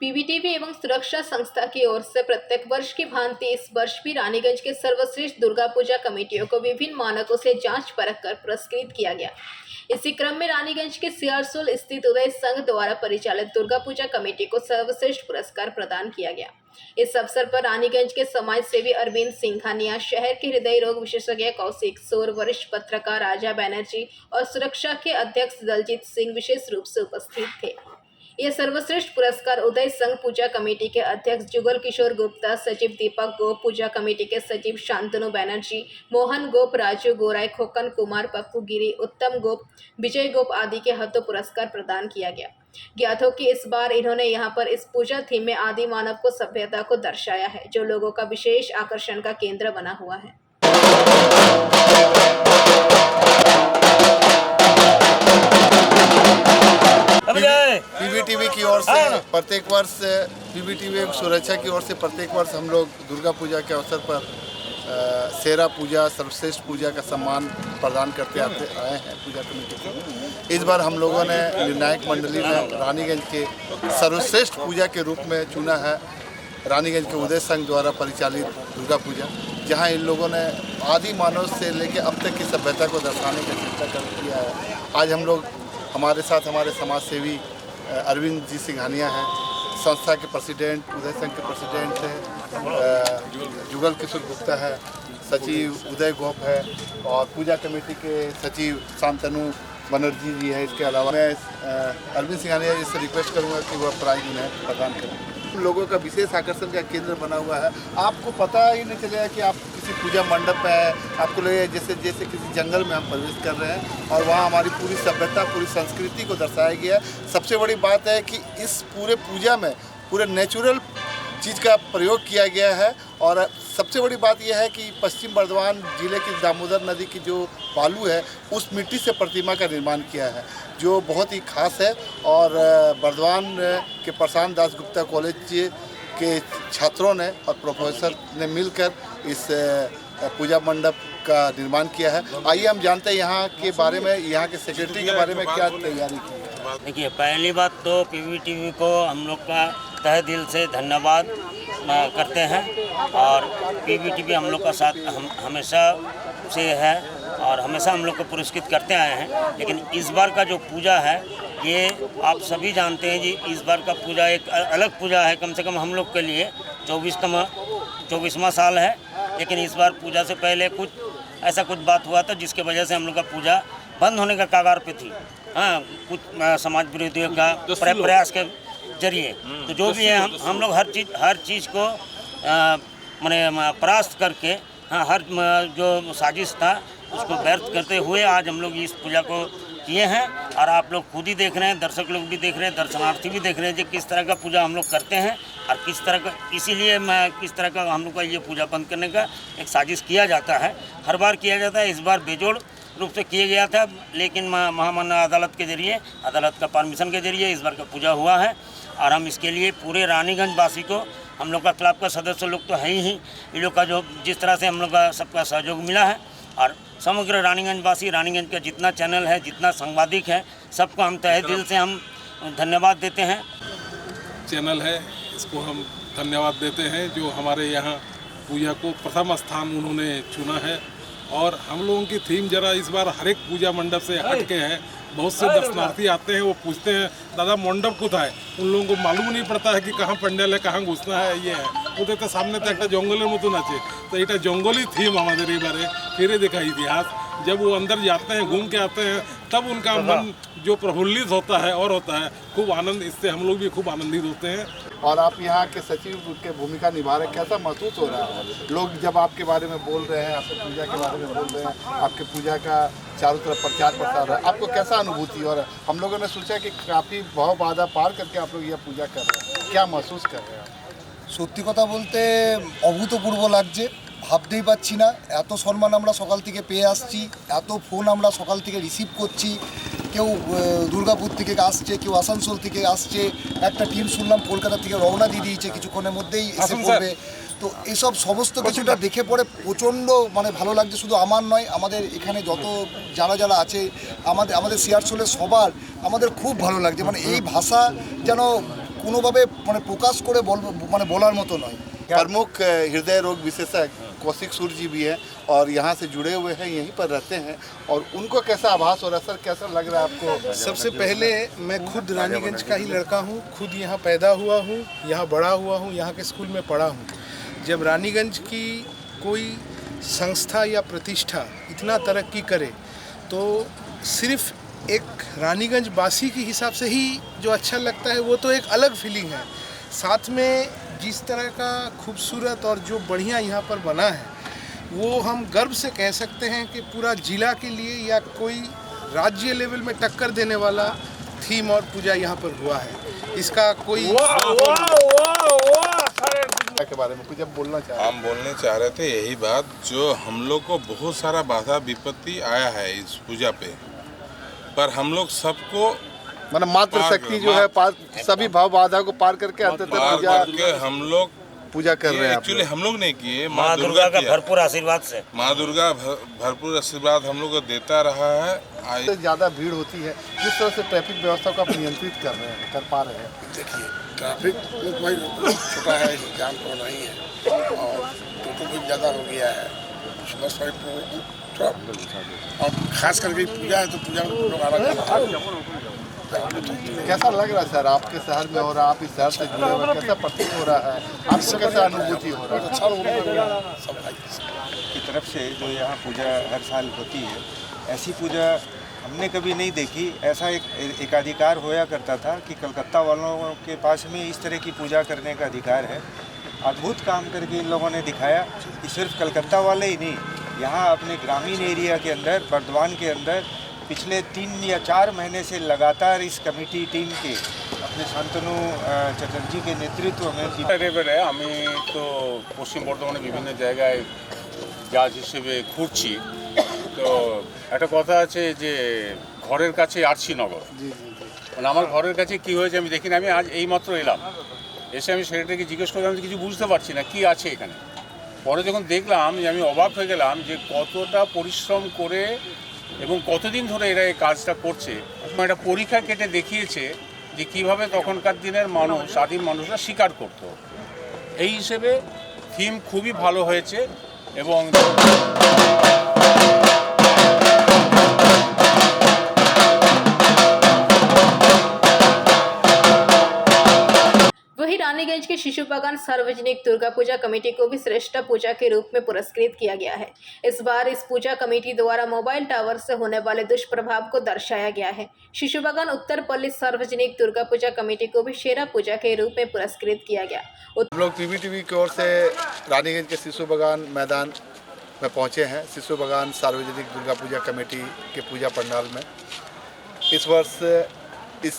PVTV एवं सुरक्षा संस्था की ओर से प्रत्येक वर्ष की भांति इस वर्ष भी रानीगंज के सर्वश्रेष्ठ दुर्गा पूजा कमेटियों को विभिन्न मानकों से जांच परख कर पुरस्कृत किया गया। इसी क्रम में रानीगंज के सियारसोल स्थित उदय संघ द्वारा परिचालित दुर्गा पूजा कमेटी को सर्वश्रेष्ठ पुरस्कार प्रदान किया गया। इस अवसर पर रानीगंज के समाज सेवी अरविंद सिंघानिया, शहर के हृदय रोग विशेषज्ञ कौशिक सोर, वरिष्ठ पत्रकार राजा बैनर्जी और सुरक्षा के अध्यक्ष दलजीत सिंह विशेष रूप से उपस्थित थे। यह सर्वश्रेष्ठ पुरस्कार उदय संघ पूजा कमेटी के अध्यक्ष जुगल किशोर गुप्ता, सचिव दीपक गोप, पूजा कमेटी के सचिव शांतनु बैनर्जी, मोहन गोप, राजू गोराई, खोकन कुमार, पप्पू गिरी, उत्तम गोप, विजय गोप आदि के हाथों पुरस्कार प्रदान किया गया। ज्ञात हो कि इस बार इन्होंने यहां पर इस पूजा थीम में आदि मानव को सभ्यता को दर्शाया है, जो लोगों का विशेष आकर्षण का केंद्र बना हुआ है। पीवीटीवी की ओर से प्रत्येक वर्ष पीवीटीवी सुरक्षा की ओर से प्रत्येक वर्ष हम लोग दुर्गा पूजा के अवसर पर सेरा पूजा, सर्वश्रेष्ठ पूजा का सम्मान प्रदान करते आए हैं पूजा कमेटी को। इस बार हम लोगों ने निर्णायक मंडली में रानीगंज के सर्वश्रेष्ठ पूजा के रूप में चुना है रानीगंज के उदय संघ द्वारा परिचालित दुर्गा पूजा, जहां इन लोगों ने आदि मानव से लेकर अब तक की सभ्यता को दर्शाने का चिंता कर किया है। आज हम लोग हमारे साथ हमारे समाज सेवी अरविंद जी सिंघानिया हैं, संस्था के प्रेसिडेंट, उदय संघ के प्रेसिडेंट है जुगल किशोर गुप्ता है, सचिव उदय गोप है और पूजा कमेटी के सचिव शांतनु बनर्जी जी है। इसके अलावा मैं अरविंद सिंघानिया जी से रिक्वेस्ट करूँगा कि वह प्राइज उन्हें प्रदान करें। लोगों का विशेष आकर्षण का केंद्र बना हुआ है। आपको पता ही नहीं चलेगा कि आप किसी पूजा मंडप पे है, आपको लगेगा जैसे किसी जंगल में हम प्रवेश कर रहे हैं और वहाँ हमारी पूरी सभ्यता, पूरी संस्कृति को दर्शाया गया है। सबसे बड़ी बात है कि इस पूरे पूजा में पूरे नेचुरल चीज़ का प्रयोग किया गया है और सबसे बड़ी बात यह है कि पश्चिम बर्धमान जिले की दामोदर नदी की जो बालू है उस मिट्टी से प्रतिमा का निर्माण किया है, जो बहुत ही खास है। और बर्धमान के प्रशांत दास गुप्ता कॉलेज के छात्रों ने और प्रोफेसर ने मिलकर इस पूजा मंडप का निर्माण किया है। आइए हम जानते हैं यहाँ के बारे में, यहाँ के सेक्रेटरी के बारे में क्या तैयारी की है। देखिए, पहली बात तो पीवीटीवी को हम लोग का तहे दिल से धन्यवाद करते हैं और पीवीटीवी हम लोग का साथ हमेशा से है और हमेशा हम लोग को पुरस्कृत करते आए हैं। लेकिन इस बार का जो पूजा है ये आप सभी जानते हैं जी, इस बार का पूजा एक अलग पूजा है। कम से कम हम लोग के लिए 24वां साल है। लेकिन इस बार पूजा से पहले कुछ बात हुआ था जिसके वजह से हम लोग का पूजा बंद होने का कगार पे थी। हाँ, कुछ समाज विरोधियों का प्रयास के जरिए। तो जो भी है हम लोग हर चीज़ को माने परास्त करके, हाँ, हर जो साजिश था उसको व्यर्थ करते हुए आज हम लोग इस पूजा को किए हैं। और आप लोग खुद ही देख रहे हैं, दर्शक लोग भी देख रहे हैं, दर्शनार्थी भी देख रहे हैं कि किस तरह का पूजा हम लोग करते हैं और किस तरह का, इसीलिए किस तरह का हम लोग का ये पूजा बंद करने का एक साजिश किया जाता है। हर बार किया जाता है, इस बार बेजोड़ रूप से किया गया था, लेकिन महामान्य अदालत के जरिए, अदालत का परमिशन के जरिए इस बार का पूजा हुआ है। और हम इसके लिए पूरे रानीगंज वासी को, हम लोग का क्लब का सदस्य लोग तो है ही, इन लोग का जो जिस तरह से हम लोग का सबका सहयोग मिला है और समग्र रानीगंज वासी, रानीगंज का जितना चैनल है, जितना सांबादिक है, सबको हम तहे दिल से हम धन्यवाद देते हैं। चैनल है, इसको हम धन्यवाद देते हैं जो हमारे यहाँ पूजा को प्रथम स्थान उन्होंने चुना है। और हम लोगों की थीम जरा इस बार हर एक पूजा मंडप से हट के है। बहुत से दर्शनार्थी आते हैं, वो पूछते हैं दादा मंडप कोथाय, उन लोगों को मालूम नहीं पड़ता है कि कहाँ पंडाल है, कहाँ घुसना है। ये है ওদের তো সামনে তো একটা জঙ্গলের মতন আছে, तो এটা जंगली थीम हमारे बारे फिर देखा इतिहास। जब वो अंदर जाते हैं, घूम के आते हैं, तब उनका मन जो प्रफुल्लित होता है और होता है खूब आनंद, इससे हम लोग भी खूब आनंदित होते हैं। और आप यहाँ के सचिव के भूमिका निभा रहे, कैसा महसूस हो रहा है? लोग जब आपके बारे में बोल रहे हैं, आपके पूजा के बारे में बोल रहे हैं, आपके पूजा का चारों तरफ प्रचार प्रसार है, आपको कैसा अनुभूति? और हम लोगों ने सोचा कि काफ़ी भाव बाधा पार करके आप लोग यह पूजा कर रहे हैं, क्या महसूस कर रहे हैं? সত্যি কথা বলতে অভূতপূর্ব লাগছে, ভাবতেই পাচ্ছি না। এত সম্মান আমরা সকাল থেকে পেয়ে আসছি, এত ফোন আমরা সকাল থেকে রিসিভ করছি। কেউ দুর্গাপুর থেকে আসছে, কেউ আসানসোল থেকে আসছে, একটা টিম শুনলাম কলকাতা থেকে রওনা দিয়ে দিয়েছে, কিছুক্ষণের মধ্যেই এসে পড়বে। তো এসব সমস্ত কিছুটা দেখে পরে প্রচণ্ড ভালো লাগছে। শুধু আমার নয়, আমাদের এখানে যত যারা আছে, আমাদের সিয়ারসোলের সবার আমাদের খুব ভালো লাগছে। এই ভাষা যেন কোনোভাবে মানে প্রকাশ করে বলার মতো নয়। प्रमुख हृदय रोग विशेषज्ञ कौशिक सूर्य जी भी हैं और यहाँ से जुड़े हुए हैं, यहीं पर रहते हैं, और उनको कैसा आभास और असर कैसा लग रहा है आपको? सबसे पहले मैं खुद रानीगंज का ही लड़का हूँ, खुद यहाँ पैदा हुआ हूँ, यहाँ बड़ा हुआ हूँ, यहाँ के स्कूल में पढ़ा हूँ। जब रानीगंज की कोई संस्था या प्रतिष्ठा इतना तरक्की करे तो सिर्फ एक रानीगंज वासी के हिसाब से ही जो अच्छा लगता है वो तो एक अलग फीलिंग है। साथ में जिस तरह का खूबसूरत और जो बढ़िया यहाँ पर बना है वो हम गर्व से कह सकते हैं कि पूरा जिला के लिए या कोई राज्य लेवल में टक्कर देने वाला थीम और पूजा यहाँ पर हुआ है। इसका कोई के बारे में कुछ अब बोलना चाह रहे हैं? हम बोलने चाह रहे थे यही बात, जो हम लोग को बहुत सारा बाधा विपत्ति आया है इस पूजा पे, पर हम लोग सबको मतलब मात्र शक्ति जो है सभी भाव बाधा को पार करके अंततः पार पूजा करके हम लोग पूजा कर रहे हैं। एक्चुअली हम लोग नहीं किए, माँ दुर्गा का किया। भरपूर आशीर्वाद से माँ दुर्गा भरपूर आशीर्वाद हम लोग को देता रहा है। सबसे ज़्यादा भीड़ होती है, किस तरह से ट्रैफिक व्यवस्था को आप नियंत्रित कर रहे हैं, कर पा रहे हैं? देखिए ट्रैफिक भाई छोटा है, जाम तो नहीं है, और टोटो भी ज़्यादा हो गया है सुबह साइड को, और खास करके पूजा है तो पूजा में लोग आना कैसा लग रहा है सर आपके शहर में, और आप इस शहर से जुड़े हुए, कैसा प्रतीत हो रहा है आपको, कैसा अनुभूति हो रहा है? अच्छा लोग सब भाई की तरफ से जो यहाँ पूजा हर साल होती है, ऐसी पूजा हमने कभी नहीं देखी। ऐसा एक अधिकार होया करता था कि कलकत्ता वालों के पास में इस तरह की पूजा करने का अधिकार है। अद्भुत काम करके इन लोगों ने दिखाया कि सिर्फ कलकत्ता वाले ही नहीं, यहाँ अपने ग्रामीण एरिया के अंदर, बर्दवान के अंदर पिछले 3 या 4 महीने से लगातार इस कमेटी टीम के अपने शांतनु चटर्जी के नेतृत्व में এবারে আমি তো পশ্চিম বর্ধমানে বিভিন্ন জায়গায় জাজ হিসেবে ঘুরছি, তো একটা কথা আছে যে ঘরের কাছে আরশিনগর, মানে আমার ঘরের কাছে কি হয়েছে আমি দেখিনি। আমি আজ এইমাত্র এলাম, এসে আমি সেক্রেটারিকে জিজ্ঞেস করলাম, আমি কিছু বুঝতে পারছি না কি আছে এখানে। পরে যখন দেখলাম যে আমি অবাক হয়ে গেলাম যে কতটা পরিশ্রম করে এবং কতদিন ধরে এরা এই কাজটা করছে। একটা পরীক্ষা কেটে দেখিয়েছে যে কীভাবে তখনকার দিনের মানুষ, আদিম মানুষরা শিকার করতো। এই হিসেবে থিম খুবই ভালো হয়েছে এবং वहीं रानीगंज के शिशु बागान सार्वजनिक दुर्गा पूजा कमेटी को भी श्रेष्ठ पूजा के रूप में पुरस्कृत किया गया है। इस बार इस पूजा कमेटी द्वारा मोबाइल टावर से होने वाले दुष्प्रभाव को दर्शाया गया है। शिशु बागान उत्तर पल्ली सार्वजनिक दुर्गा पूजा कमेटी को भी शेरा पूजा के रूप में पुरस्कृत किया गया। हम लोग PBTV की ओर से रानीगंज के शिशु बागान मैदान में पहुंचे हैं, शिशु बागान सार्वजनिक दुर्गा पूजा कमेटी के पूजा पंडाल में। इस वर्ष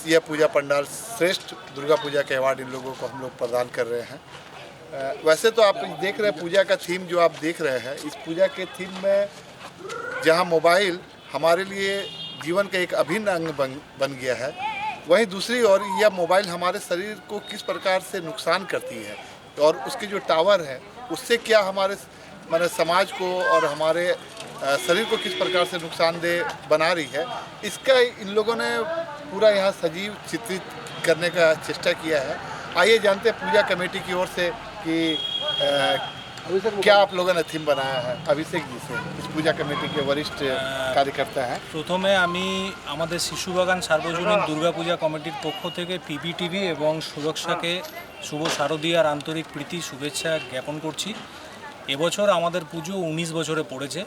यह पूजा पंडाल श्रेष्ठ दुर्गा पूजा के अवार्ड इन लोगों को हम लोग प्रदान कर रहे हैं। वैसे तो आप देख रहे हैं पूजा का थीम जो आप देख रहे हैं, इस पूजा के थीम में जहां मोबाइल हमारे लिए जीवन का एक अभिन्न अंग बन गया है, वहीं दूसरी ओर यह मोबाइल हमारे शरीर को किस प्रकार से नुकसान करती है और उसके जो टावर है उससे क्या हमारे माने समाज को और हमारे शरीर को किस प्रकार से नुकसानदेह बना रही है, इसका इन लोगों ने पूरा यहाँ सजीव चित्रित करने का चेष्टा किया है। आइए जानते हैं पूजा कमेटी की ओर से कि क्या आप लोगों ने थीम बनाया है। अभिषेक जी से, इस पूजा कमेटी के वरिष्ठ कार्यकर्ता हैं। প্রথমে আমি আমাদের শিশু বাগান সার্বজনীন দুর্গা পূজা কমিটির পক্ষ থেকে PBTV এবং সুরক্ষাকে শুভ শারদীয়ার আন্তরিক প্রীতি শুভেচ্ছা জ্ঞাপন করছি। এবছর আমাদের পুজো 19 বছরে পড়েছে।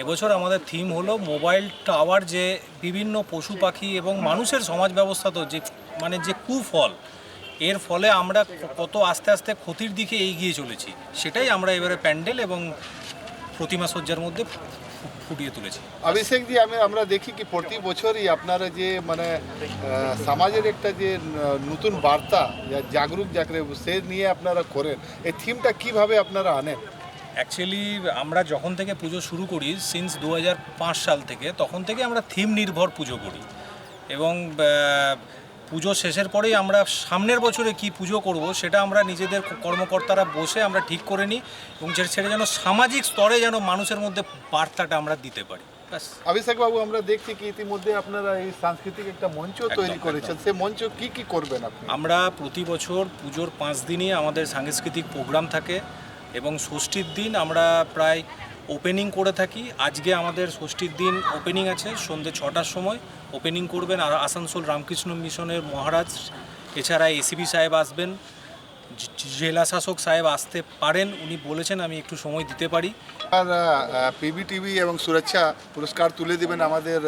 এবছর আমাদের থিম হলো মোবাইল টাওয়ার, যে বিভিন্ন পশু পাখি এবং মানুষের সমাজ ব্যবস্থাতেও যে মানে যে কুফল, এর ফলে আমরা কত আস্তে আস্তে ক্ষতির দিকে এগিয়ে চলেছি, সেটাই আমরা এবারে প্যান্ডেল এবং প্রতিমা সজ্জার মধ্যে ফুটিয়ে তুলেছি। অভিষেক জি, আমরা দেখি কি প্রতি বছরই আপনারা যে মানে সমাজের একটা যে নতুন বার্তা জাগরুক সে নিয়ে আপনারা করেন, এই থিমটা কিভাবে আপনারা আনেন? অ্যাকচুয়ালি আমরা যখন থেকে পুজো শুরু করি সিন্স 2005 সাল থেকে, তখন থেকে আমরা থিম নির্ভর পুজো করি এবং পুজো শেষের পরেই আমরা সামনের বছরে কি পুজো করব সেটা আমরা নিজেদের কর্মকর্তারা বসে আমরা ঠিক করে নিই এবং সেটা যেন সামাজিক স্তরে যেন মানুষের মধ্যে বার্তাটা আমরা দিতে পারি। ব্যাস। অভিষেক বাবু, আমরা দেখছি কি ইতিমধ্যে আপনারা এই সাংস্কৃতিক একটা মঞ্চ তৈরি করেছেন, সেই মঞ্চ কি করবেন আপনি? আমরা প্রতি বছর পুজোর 5 দিনই আমাদের সাংস্কৃতিক প্রোগ্রাম থাকে এবং ষষ্ঠীর দিন আমরা প্রায় ওপেনিং করে থাকি। আজকে আমাদের ষষ্ঠীর দিন ওপেনিং আছে, সন্ধ্যে 6টার সময় ওপেনিং করবেন আর আসানসোল রামকৃষ্ণ মিশনের মহারাজ, এছাড়া এসিপি সাহেব আসবেন, জেলা শাসক সাহেব আসতে পারেন, উনি বলেছেন আমি একটু সময় দিতে পারি। আর পিবিটিভি এবং সুরক্ষা পুরস্কার তুলে দেবেন আমাদের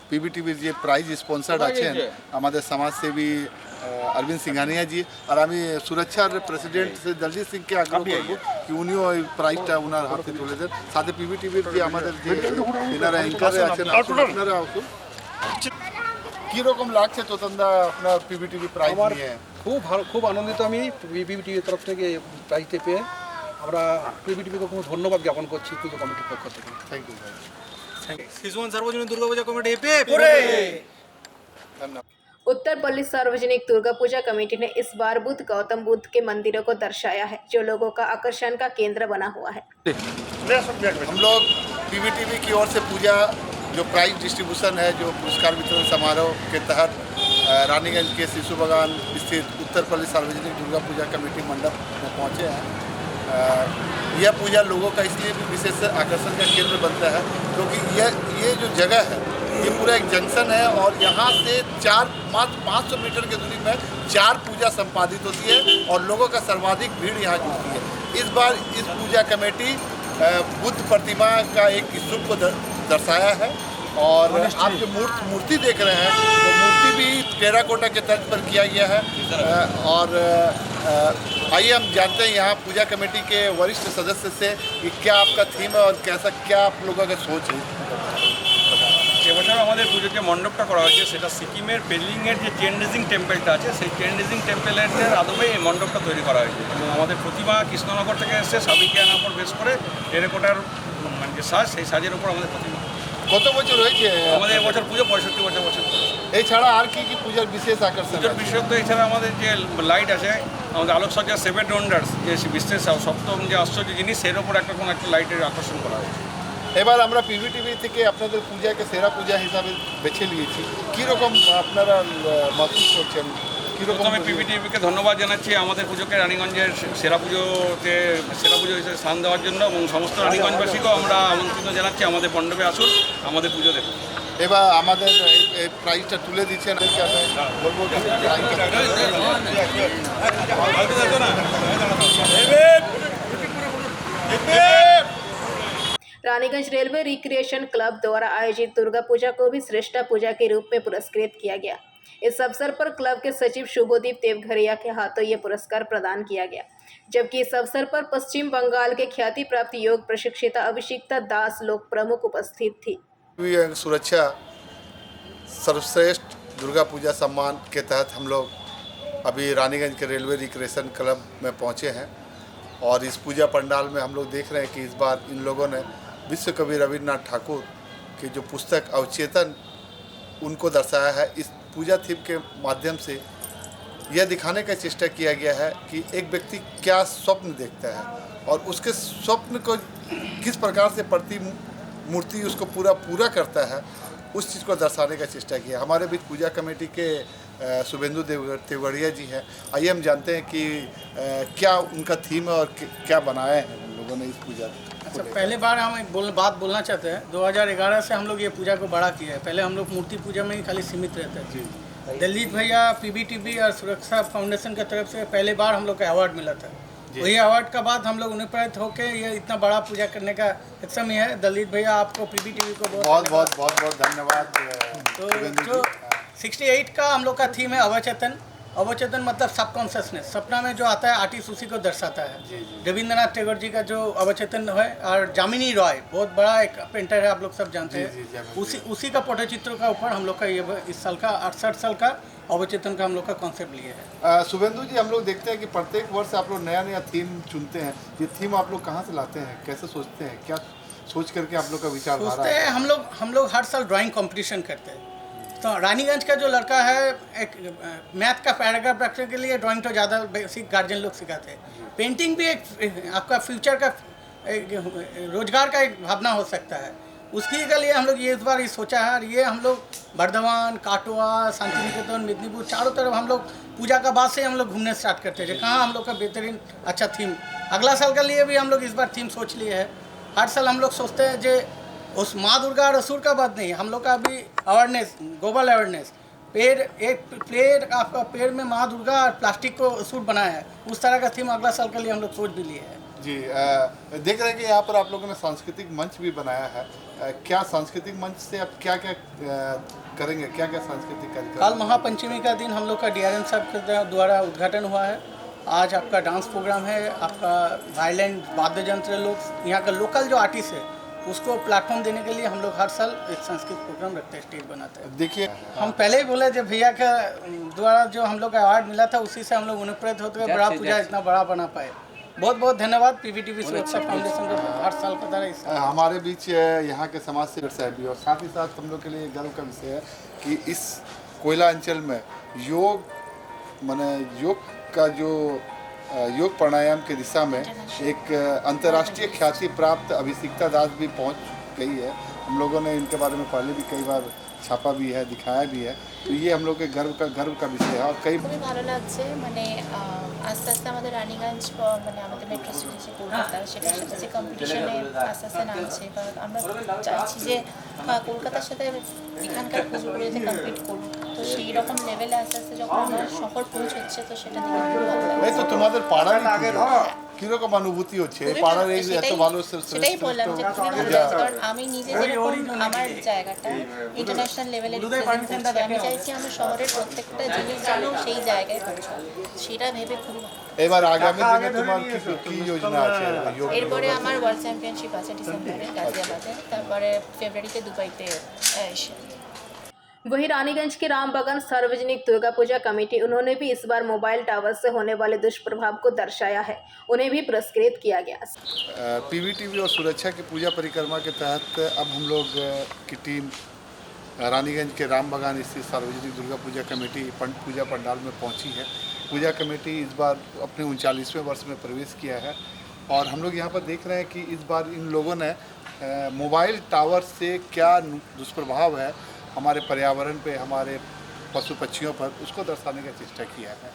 পিবিটিভির যে প্রাইজ স্পন্সার আছেন আমাদের সমাজসেবী অরবিন্দ সিংহানিয়া জি, আর আমি সুরক্ষার প্রেসিডেন্ট দলজিৎ সিংকে আগ্রহ করব কি উনিও ওই প্রাইজটা ওনার হাতে তুলে দেন। সাথে পিবিটিভির যে আমাদের যে এনারা অ্যাঙ্কারে আছেন আপনারা আসুন। কীরকম লাগছে তোতনদা আপনার পিবিটিভি প্রাইজ নিয়ে? খুব ভালো, খুব আনন্দিত আমি পিবিটিভির তরফ থেকে প্রাইজটা পেয়ে। আমরা পিবিটিভিকে খুব ধন্যবাদ জ্ঞাপন করছি পুজো কমিটির পক্ষ থেকে। থ্যাংক ইউ ভাই। শিশুগঞ্জ সার্বজনীন দুর্গাপূজা কমিটি उत्तरपल्ली सार्वजनिक दुर्गा पूजा कमेटी ने इस बार बुद्ध गौतम बुद्ध के मंदिरों को दर्शाया है, जो लोगों का आकर्षण का केंद्र बना हुआ है। हम लोग पीवीटीवी की ओर से पूजा जो प्राइज डिस्ट्रीब्यूशन है, जो पुरस्कार वितरण समारोह के तहत रानीगंज के शिशु बागान स्थित उत्तरपल्ली सार्वजनिक दुर्गा पूजा कमेटी मंडप में पहुंचे हैं। यह पूजा लोगों का इसलिए भी विशेष आकर्षण का केंद्र बनता है क्योंकि ये जो जगह है ये पूरा एक जंक्शन है और यहाँ से 500 मीटर की दूरी में 4 पूजा संपादित होती है और लोगों का सर्वाधिक भीड़ यहाँ जुटती है। इस बार इस पूजा कमेटी बुद्ध प्रतिमा का एक स्तूप को दर्शाया है और आप जो मूर्ति देख रहे हैं वो मूर्ति भी टेराकोटा के तर्ज पर किया गया है। और आइए हम जानते हैं यहाँ पूजा कमेटी के वरिष्ठ सदस्य से कि क्या आपका थीम है और क्या आप लोगों का सोच है। এবছর আমাদের পুজোর যে মণ্ডপটা করা হয়েছে সেটা সিকিমের পেলিংয়ের যে চেনডেজিং টেম্পেলটা আছে সেই চেনডেজিং টেম্পেলের আদবে এই মণ্ডপটা তৈরি করা হয়েছে এবং আমাদের প্রতিমা কৃষ্ণনগর থেকে এসে সাবিকিয়ার উপর বেশ করে টেরাকোটার মানে যে সাজ, সেই সাজের উপর আমাদের প্রতিমা। কত বছর হয়েছে আমাদের এবছর পুজো 65 বছর। এছাড়া আর কি পূজার বিশেষ আকর্ষণ? পুজোর বিশেষত্ব এছাড়া আমাদের যে লাইট আছে, আমাদের আলোকসজ্জা 7 ওয়ান্ডার্স যে বিশ্বের সপ্তম যে আশ্চর্য জিনিস, সের উপর একটা কোনো একটা লাইটের আকর্ষণ করা হয়েছে। এবার আমরা পিভিটিভি থেকে আপনাদের পূজাকে সেরা পূজা হিসাবে বেছে নিয়েছি, কীরকম আপনারা মহসুস করছেন? কীরকম? আমি পিভিটিভিকে ধন্যবাদ জানাচ্ছি আমাদের পুজোকে রানীগঞ্জের সেরা পুজো হিসেবে স্থান দেওয়ার জন্য এবং সমস্ত রানীগঞ্জবাসীকেও আমরা আমন্ত্রণ জানাচ্ছি আমাদের মণ্ডপে আসুন, আমাদের পুজো দেখুন। এবার আমাদের এই প্রাইজটা তুলে দিচ্ছেন, বলবো रानीगंज रेलवे रिक्रिएशन क्लब द्वारा आयोजित दुर्गा पूजा को भी श्रेष्ठ पूजा के रूप में पुरस्कृत किया गया। इस अवसर पर क्लब के सचिव शुभदीप देवघरिया के हाथों ये पुरस्कार प्रदान किया गया, जबकि इस अवसर पर पश्चिम बंगाल के ख्याति प्राप्त योग प्रशिक्षिता अभिषिक्ता दास लोक प्रमुख उपस्थित थी। सुरक्षा सर्वश्रेष्ठ दुर्गा पूजा सम्मान के तहत हम लोग अभी रानीगंज के रेलवे रिक्रिएशन क्लब में पहुँचे हैं और इस पूजा पंडाल में हम लोग देख रहे हैं कि इस बार इन लोगों ने विश्व कवि रविन्द्रनाथ ठाकुर की जो पुस्तक अवचेतन उनको दर्शाया है। इस पूजा थीम के माध्यम से यह दिखाने का चेष्टा किया गया है कि एक व्यक्ति क्या स्वप्न देखता है और उसके स्वप्न को किस प्रकार से मूर्ति उसको पूरा करता है, उस चीज़ को दर्शाने का चेष्टा किया। हमारे बीच पूजा कमेटी के शुभेंदु देवगढ़िया जी हैं। आइए हम जानते हैं कि क्या उनका थीम है और क्या बनाया है हम लोगों ने इस पूजा। अच्छा, पहले बार हम एक बात बोलना चाहते हैं। 2011 से हम लोग ये पूजा को बड़ा किया है। पहले हम लोग मूर्ति पूजा में ही खाली सीमित रहते थे। दलजीत भैया पीबीटीवी और सुरक्षा फाउंडेशन की तरफ से पहले बार हम लोग को अवार्ड मिला था। वही अवार्ड का बाद हम लोग अनुप्राणित होकर ये इतना बड़ा पूजा करने का सक्षम है। दलजीत भैया आपको पीबीटीवी को बहुत धन्यवाद। तो जो 68 का हम लोग का थीम है अवचेतन। अवचेतन मतलब सबकॉन्शियसनेस, सपना में जो आता है आर्टिस्ट उसी को दर्शाता है। रविंद्रनाथ टैगोर जी का जो अवचेतन है और जामिनी रॉय बहुत बड़ा एक पेंटर है, आप लोग सब जानते हैं। उसी का पटचित्र का ऊपर हम लोग का ये इस साल का 68 साल का अवचेतन का हम लोग का कॉन्सेप्ट लिए है। शुभेंदु जी, हम लोग देखते हैं कि प्रत्येक वर्ष आप लोग नया थीम चुनते हैं। ये थीम आप लोग कहाँ से लाते हैं, कैसे सोचते हैं, क्या सोच करके आप लोग का विचार सोचते हैं? हम लोग हर साल ड्राइंग कंपटीशन करते हैं। तो रानीगंज का जो लड़का है, एक मैथ का पैराग्राफ रखने के लिए ड्राइंग तो ज़्यादा बेसिक गार्जियन लोग सिखाते हैं। पेंटिंग भी एक आपका फ्यूचर का रोजगार का एक भावना हो सकता है। उसकी के लिए हम लोग ये इस बार ये सोचा है, और ये हम लोग बर्धमान, काटवा, शांति निकेतन, मेदिनीपुर चारों तरफ हम लोग पूजा का बाद से हम लोग घूमने स्टार्ट करते थे, कहाँ हम लोग का बेहतरीन अच्छा थीम। अगला साल के लिए भी हम लोग इस बार थीम सोच लिए है। हर साल हम लोग सोचते हैं जो उस माँ दुर्गा और असुर का बात नहीं, हम लोग का अभी अवेयरनेस, ग्लोबल अवेयरनेस, पेड़ आपका पेड़ में माँ दुर्गा और प्लास्टिक को असुर बनाया है, उस तरह का थीम अगला साल के लिए हम लोग सोच भी लिए हैं। जी देख रहे हैं कि यहाँ पर आप लोगों ने सांस्कृतिक मंच भी बनाया है। क्या सांस्कृतिक मंच से आप क्या क्या करेंगे, क्या क्या सांस्कृतिक कार्यक्रम? कल महापंचमी का दिन हम लोग का DRM साहब के द्वारा उद्घाटन हुआ है। आज आपका डांस प्रोग्राम है, आपका वायलेंट वाद्य यंत्र, लोग यहाँ का लोकल जो आर्टिस्ट है उसको प्लेटफॉर्म देने के लिए हम लोग हर साल एक सांस्कृतिक प्रोग्राम रखते हैं, स्टेज बनाते हैं। देखिए हम पहले ही बोले जब भैया का द्वारा जो हम लोग का अवार्ड मिला था, उसी से हम लोग अनुप्रेरित होते हुए बड़ा पूजा इतना बड़ा बना पाए। बहुत बहुत धन्यवाद PBTV सुरक्षा फाउंडेशन को, हर साल का तरह हमारे बीच यहाँ के समाज सेवक साहब भी, और साथ ही साथ हम लोग के लिए गर्व का विषय है कि इस कोयला अंचल में योग का जो योग प्राणायाम की दिशा में एक अंतर्राष्ट्रीय ख्याति प्राप्त अभिषिक्ता दास भी पहुंच गई है। हम लोगों ने इनके बारे में पहले भी कई बार छापा भी है, दिखाया भी है, तो ये हम लोग के गर्व का विषय है। और कई খুবই ভালো লাগছে, মানে আস্তে আস্তে আমাদের রানীগঞ্জ মানে আমাদের মেট্রো সিটি যে কলকাতা, সেটার সাথে যে কম্পিটিশনে আস্তে আস্তে নামছে, বা আমরা চাইছি যে কলকাতার সাথে এখানকার পুজোগুলো যাতে কমপ্লিট করুক, তো সেই রকম লেভেলে আস্তে আস্তে যখন আমরা সফল পৌঁছচ্ছে, তো সেটা দেখে খুব ভালো লাগছে। এই তো তোমাদের পাড়ার কিরকম অনুভূতি হচ্ছে এই পাড়ার এই এত ভালো সেটাই বললাম যে খুবই ভালো লাগছে, কারণ আমি নিজে যেরকম আমার জায়গাটা ইন্টারন্যাশনাল লেভেলে রিপ্রেজেন্ট করছি, আমি চাইছি আমার শহরের প্রত্যেকটা জিনিস যেন সেই জায়গায় পৌঁছায়, সেটা ভেবে খুবই ভালো। এবার আগামী দিনে তোমার কি যোজনা আছে? এরপরে আমার ওয়ার্ল্ড চ্যাম্পিয়নশিপ আছে ডিসেম্বরে গাজিয়াবাদে, তারপরে ফেব্রুয়ারিতে দুবাইতে এশিয়া। वहीं रानीगंज के रामबगन सार्वजनिक दुर्गा पूजा कमेटी, उन्होंने भी इस बार मोबाइल टावर से होने वाले दुष्प्रभाव को दर्शाया है, उन्हें भी पुरस्कृत किया गया। PBTV और सुरक्षा की पूजा परिक्रमा के तहत अब हम लोग की टीम रानीगंज के रामबगन स्थित सार्वजनिक दुर्गा पूजा कमेटी पूजा पंडाल में पहुंची है। पूजा कमेटी इस बार अपने 39वें वर्ष में प्रवेश किया है, और हम लोग यहाँ पर देख रहे हैं कि इस बार इन लोगों ने मोबाइल टावर से क्या दुष्प्रभाव है हमारे पर्यावरण पे, हमारे पशु पक्षियों पर, उसको दर्शाने का चेष्टा किया है।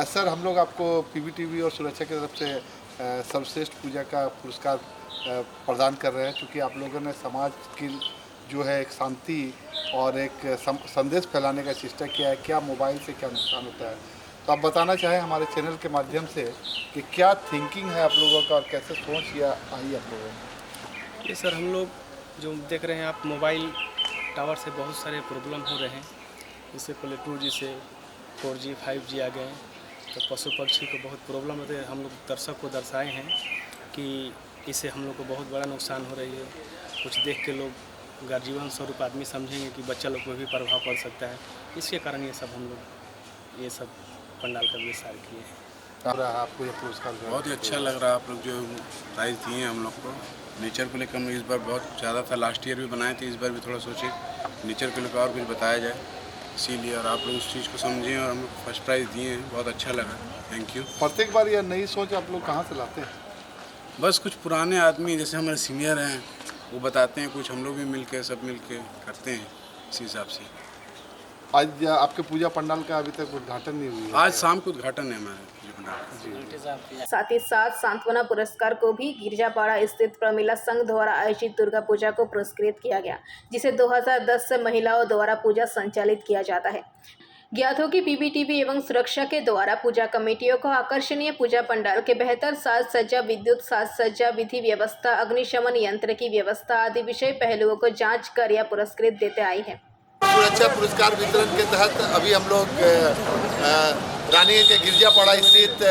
सर, हम लोग आपको PBTV और सुरक्षा की तरफ से सर्वश्रेष्ठ पूजा का पुरस्कार प्रदान कर रहे हैं, क्योंकि आप लोगों ने समाज की जो है एक शांति और एक संदेश फैलाने का चेष्टा किया है, क्या मोबाइल से क्या नुकसान होता है। तो आप बताना चाहें हमारे चैनल के माध्यम से कि क्या थिंकिंग है आप लोगों का और कैसे सोच या आई आप लोगों में? ये सर, हम लोग जो देख रहे हैं आप, मोबाइल टावर से बहुत सारे प्रॉब्लम हो रहे हैं। इससे पहले 2G से 4G 5G आ गए, तो पशु पक्षी को बहुत प्रॉब्लम होती है। हम लोग दर्शक को दर्शाए हैं कि इससे हम लोग को बहुत बड़ा नुकसान हो रही है। कुछ देख के लोग गर्जीवन स्वरूप आदमी समझेंगे कि बच्चा लोग को भी प्रभाव पड़ सकता है, इसके कारण ये सब हम लोग ये सब पंडाल का विस्तार किए हैं। आपको ये पुरस्कार बहुत ही अच्छा लग रहा है, आप लोग जो प्राइज़ दिए हैं हम लोग को। नेचर को लेकर हम इस बार बहुत ज़्यादा था, लास्ट ईयर भी बनाए थे, इस बार भी थोड़ा सोचे नेचर को लेकर और कुछ बताया जाए, इसीलिए। और आप लोग उस चीज़ को समझें और हम लोग फर्स्ट प्राइज़ दिए हैं, बहुत अच्छा लगा, थैंक यू। प्रत्येक बार यह नई सोच आप लोग कहाँ से लाते हैं? बस कुछ पुराने आदमी जैसे हमारे सीनियर हैं वो बताते हैं, कुछ हम लोग भी मिल के सब मिल के करते हैं इसी हिसाब से। आज आपके पूजा पंडाल का अभी तक उद्घाटन नहीं हुआ? आज शाम को उद्घाटन है हमारे। साथ ही साथ सांत्वना पुरस्कार को भी गिरजापाड़ा स्थित प्रमिला संघ द्वारा आयोजित दुर्गा पूजा को पुरस्कृत किया गया, जिसे 2010 से महिलाओं द्वारा पूजा संचालित किया जाता है। ज्ञात हो कि PBTV एवं सुरक्षा के द्वारा पूजा कमेटियों को आकर्षणीय पूजा पंडाल के बेहतर साज सज्जा, विद्युत साज सज्जा, विधि व्यवस्था, अग्निशमन यंत्र की व्यवस्था आदि विषय पहलुओं को जांच कर या पुरस्कृत देते आई है। सुरक्षा पुरस्कार वितरण के तहत अभी हम लोग रानीगंज के गिरजापाड़ा स्थित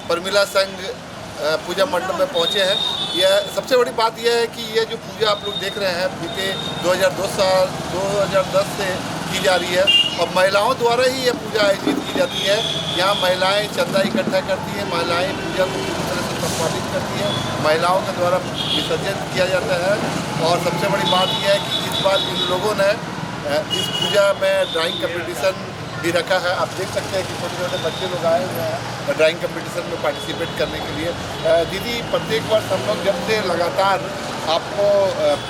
प्रमिला संघ पूजा मंडप में पहुंचे हैं। यह सबसे बड़ी बात यह है कि ये जो पूजा आप लोग देख रहे हैं बीते 2010 से की जा रही है, और महिलाओं द्वारा ही ये पूजा आयोजित की जाती है। यहाँ महिलाएं चंदा इकट्ठा करती हैं, महिलाएं पूजा को पूरी तरह से संपादित करती हैं, महिलाओं के द्वारा विसर्जन किया जाता है। और सबसे बड़ी बात यह है कि इस बार इन लोगों ने इस पूजा में ड्राइंग कंपटीशन भी रखा है। आप देख सकते हैं कि छोटे छोटे बच्चे लोग आए हुए हैं ड्राइंग कंपटीशन में पार्टिसिपेट करने के लिए। दीदी, प्रत्येक वर्ष हम लोग जब से लगातार आपको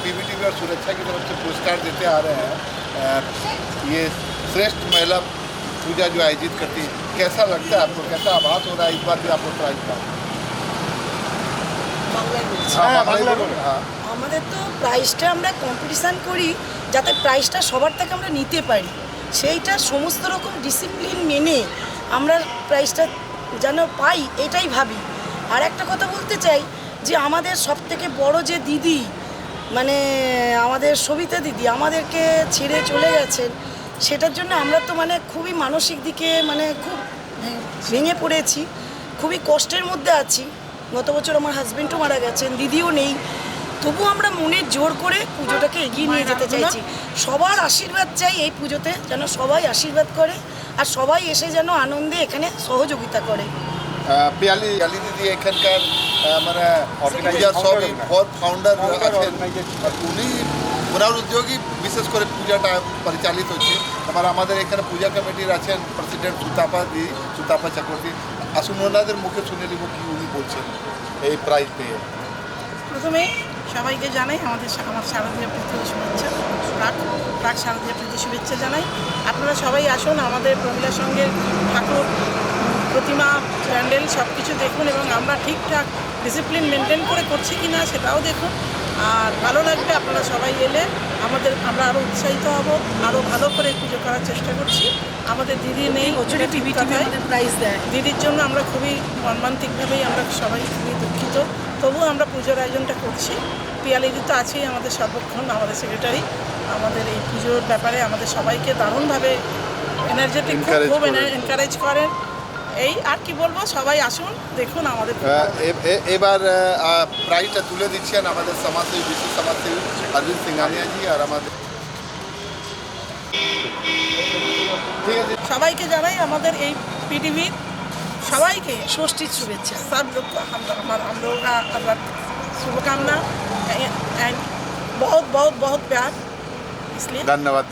पीबीटीवी और सुरक्षा की तरफ से पुरस्कार देते आ रहे हैं, ये श्रेष्ठ महिला पूजा जो आयोजित करती है, कैसा लगता है आपको, कैसा आभास हो रहा है इस बार भी आपको प्राइज का? আমাদের তো প্রাইজটা আমরা কম্পিটিশান করি যাতে প্রাইজটা সবার থেকে আমরা নিতে পারি, সেইটা সমস্ত রকম ডিসিপ্লিন মেনে আমরা প্রাইজটা যেন পাই এটাই ভাবি। আর একটা কথা বলতে চাই যে আমাদের সবথেকে বড় যে দিদি মানে আমাদের সবিতা দিদি আমাদেরকে ছেড়ে চলে গেছেন, সেটার জন্য আমরা তো মানে খুবই মানসিক দিকে মানে খুব ভেঙে পড়েছি, খুবই কষ্টের মধ্যে আছি। গত বছর আমার হাজব্যান্ডও মারা গেছেন, দিদিও নেই, তবু আমরা মনের জোর করে পুজোটাকে এগিয়ে নিয়ে যেতে চাইছি। সবার আশীর্বাদ চাই এই পুজোতে, যেন সবাই আশীর্বাদ করে আর সবাই এসে যেন আনন্দে এখানে সহযোগিতা করে। পিয়ালি দিদি এখানকার মানে পূজার সবই ফাউন্ডার আছেন, ওনার উদ্যোগী বিশেষ করে পূজাটা পরিচালিত হচ্ছে। আবার আমাদের এখানে পূজা কমিটির আছেন প্রেসিডেন্ট সুতাপা চক্রবর্তী। আসুন ওনাদের মুখে শুনে নিব কি উনি বলছেন এই প্রাইজ পেয়ে। প্রথমে সবাইকে জানাই আমার শারদীয় প্রীতি শুভেচ্ছা, প্রাক শারদীয় প্রীতি শুভেচ্ছা জানাই। আপনারা সবাই আসুন, আমাদের প্রমিলা সঙ্গের ঠাকুর প্রতিমা প্যান্ডেল সব কিছু দেখুন এবং আমরা ঠিকঠাক ডিসিপ্লিন মেনটেন করে করছি কি না সেটাও দেখুন। আর ভালো লাগবে আপনারা সবাই এলে, আমরা আরও উৎসাহিত হব, আরও ভালো করে পুজো করার চেষ্টা করছি। আমাদের দিদি নেই, প্রাইজ দেয় দিদির জন্য আমরা খুবই মর্মান্তিকভাবেই আমরা সবাই খুবই দুঃখিত, তবুও আমরা পুজোর আয়োজনটা করছি। পিয়ালিদি তো আছেই আমাদের সর্বক্ষণ, আমাদের সেক্রেটারি আমাদের এই পুজোর ব্যাপারে আমাদের সবাইকে দারুণভাবে এনার্জেটিক খুব এনকারেজ করেন। এই আর কি বলবো, সবাই আসুন দেখুন আমাদের। এবার প্রাইজটা তুলে দিচ্ছেন আমাদের সমাজসেবী বিশেষ সমাজসেবী অরবিন্দ সিংহানিয়া জি। আর আমাদের সবাইকে জানাই আমাদের এই पीटीवी सबाई के षष्ठी शुभेच्छा सब लोग को हम लोगों का शुभकामना एंड बहुत बहुत बहुत प्यार, इसलिए धन्यवाद।